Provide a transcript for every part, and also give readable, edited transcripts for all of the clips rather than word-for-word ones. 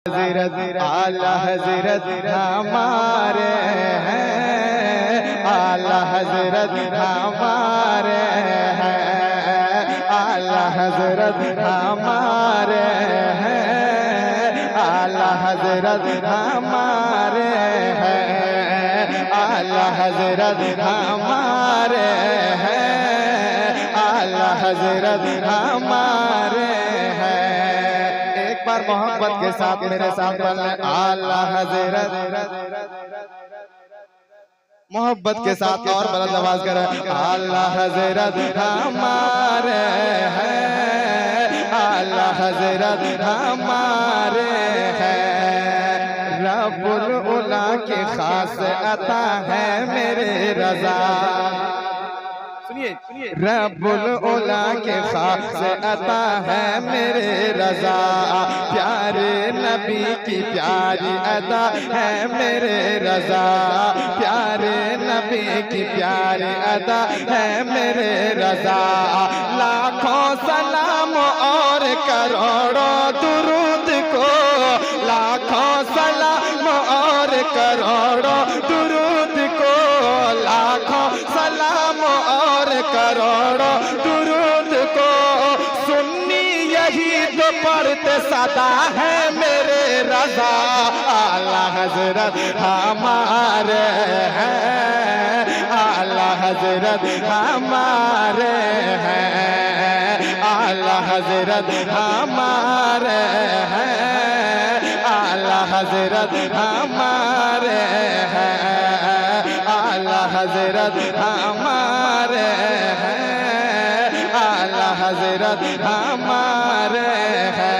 हज़रत आला हज़रत हमारे हैं, आला हज़रत हमारे हैं, आला हज़रत हमारे हैं, आला हज़रत हमारे हैं, आला हज़रत हमारे हैं, आला हज़रत हमारे हैं। एक बार मोहब्बत के साथ मेरे साथ बोलना आला हज़रत, मोहब्बत के साथ और बुलंद आवाज करें आला हज़रत हमारे हैं, आला हज़रत हमारे हैं। रब्बुल उला के खास अता है मेरे रज़ा, रब्बुल उला के खास अता है मेरे रज़ा, प्यारे नबी की प्यारी अदा है मेरे रज़ा, प्यारे नबी की प्यारी अदा है मेरे रज़ा। लाखों सलाम और करोड़ों दुरूद को, लाखों सलाम और करोड़ों दुरूद को, लाखों सलाम और करोड़ों दुरूद को, सुन्नी यही तो पढ़ते सदा है मेरे रज़ा। आला हज़रत हमारे हैं, आला हज़रत हमारे हैं, आला हज़रत हमारे हैं, आला हज़रत हमारे हैं, आला हज़रत हमारे हैं, आला हज़रत हमारे हैं,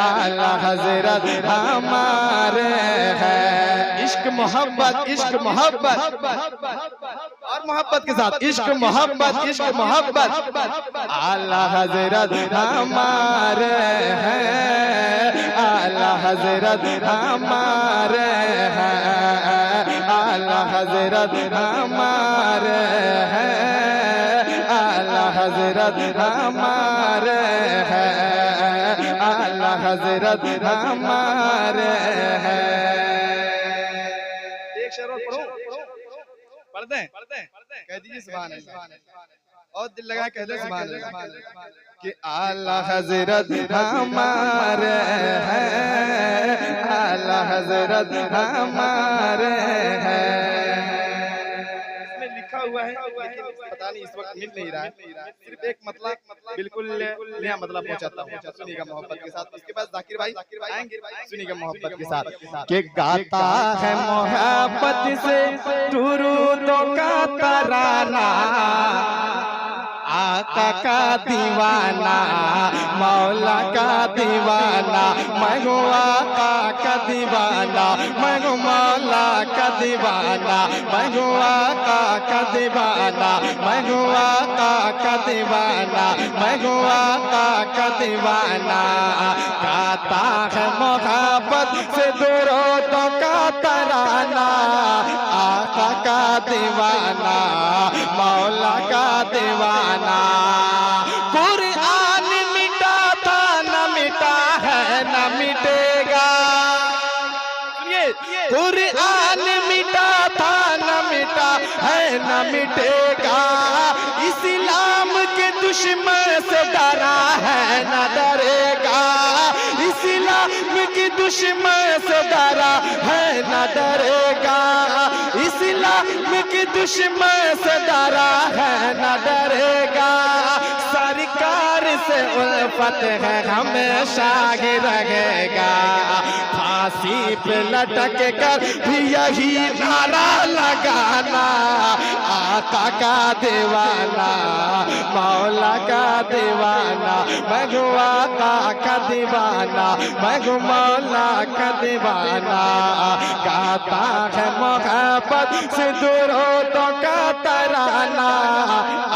आला हज़रत हमारे हैं। इश्क मोहब्बत, इश्क मोहब्बत और मोहब्बत के साथ इश्क मोहब्बत, इश्क मोहब्बत। आला हज़रत हमारे हैं, आला हज़रत हमारे हैं, आला हज़रत हमारे हैं, आला हज़रत हमारे हैं, आला हज़रत हमारे हैं। एक शेर और पढ़ो, पढ़ दें, कह दीजिए सुभान अल्लाह और दिल लगा कह दे सुभान अल्लाह कि आला हज़रत हमारे हैं, आला हज़रत हमारे हैं। इसमें लिखा हुआ है लेकिन पता नहीं इस वक्त मिल नहीं रहा है, सिर्फ एक मतलब बिल्कुल नया मतलब पहुंचाता हूँ। सुनिएगा मोहब्बत के साथ, उसके बाद जाकिर भाई आएंगे, सुनिएगा मोहब्बत के साथ कि गाता है मोहब्बत से दुरूदों का तराना, आका का दीवाना, मौला का दीवाना, मैं हूँ आका का दीवाना, मैं हूँ मौला का दीवाना, मैं हूँ आका का दीवाना, मैं हूँ आका का दीवाना, मैं हूँ आका का दीवाना। गाता है मोहब्बत से दुरूदों का तराना, आका का दीवाना, मौला का दीवाना। कुरान मिटा था न मिटा है न मिटेगा, कुरान मिटा था न मिटा है न मिटेगा, इस्लाम के दुश्मन से डरा है न डरेगा, इस्लाम के दुश्मन से डरा है न डरेगा, इस्लाम के दुश्मन से डरा है न डरेगा। सरकार से उल्फत है हमेशा ही रहेगा, फांसी पे लटक कर भी यही नारा लगाना, आका का दीवाना, मौला का दीवाना, मैं हूँ आका का दीवाना, मैं हूँ मौला का दीवाना। गाता है मोहब्बत से दुरूदों का तराना,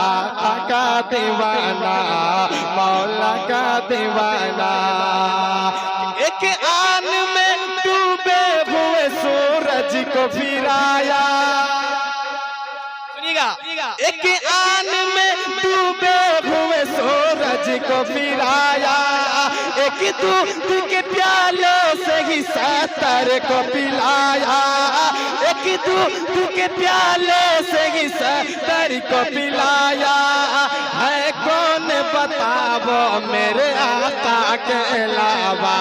आका का दीवाना, मौला का दीवाना। एक आन में डूबे हुए सूरज को फिराया, सुनिएगा, एक आन में डूबे हुए सूरज को फिराया, एक दूध के प्यालों से ही 70 को पिलाया, एक दूध के प्याले से ही 70 को पिलाया। है कौन बतावो मेरे आका के अलावा,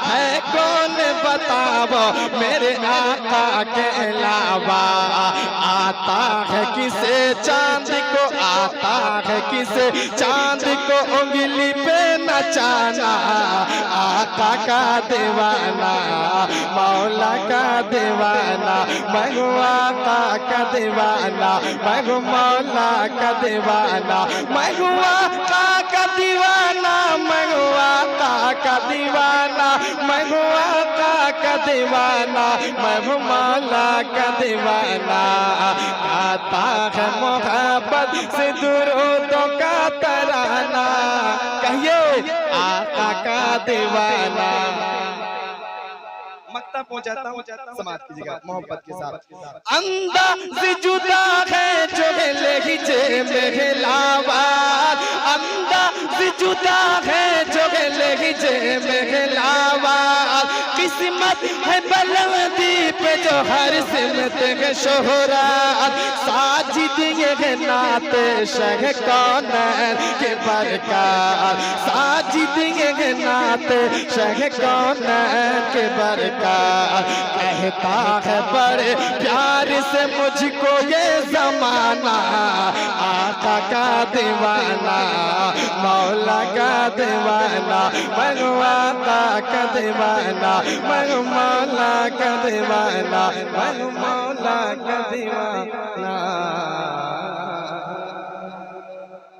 है कौन बतावो मेरे आका के अलावा। आता है किसे चांद को, आता है किसे चांद को उंगली पे नचाना। आका का दीवाना, मौला का दीवाना, मैं हूँ आका का दीवाना, मैं हूँ मौला का दीवाना, मैं हूँ आका का दीवाना, मैं हूँ आका का दीवाना, मैं हूँ आका का दीवाना, मैं हूँ मौला का दीवाना। गाता है मोहब्बत से दुरूदों का तराना, कहिए आका का दीवाना। मक्ता पहुंचाता हूँ, समाप्त कीजिएगा मोहब्बत के साथ। अंदाज़ जुदा है जो लहजे में लावाद, अंदाज़ जुदा है जो लहजे में लावाद। किस्मत है बुलंदी पे जो हर सिमत है शोहरत, साजिद ये नाते शह कौन के बरकत, साजिद ये नाते शह कौन के बरकत। कहता है बड़े प्यार से मुझको ये जमाना, आका का दीवाना, मौला का दीवाना, मैं आका का दीवाना, मैं मौला का दीवाना, मैं मौला का दीवाना।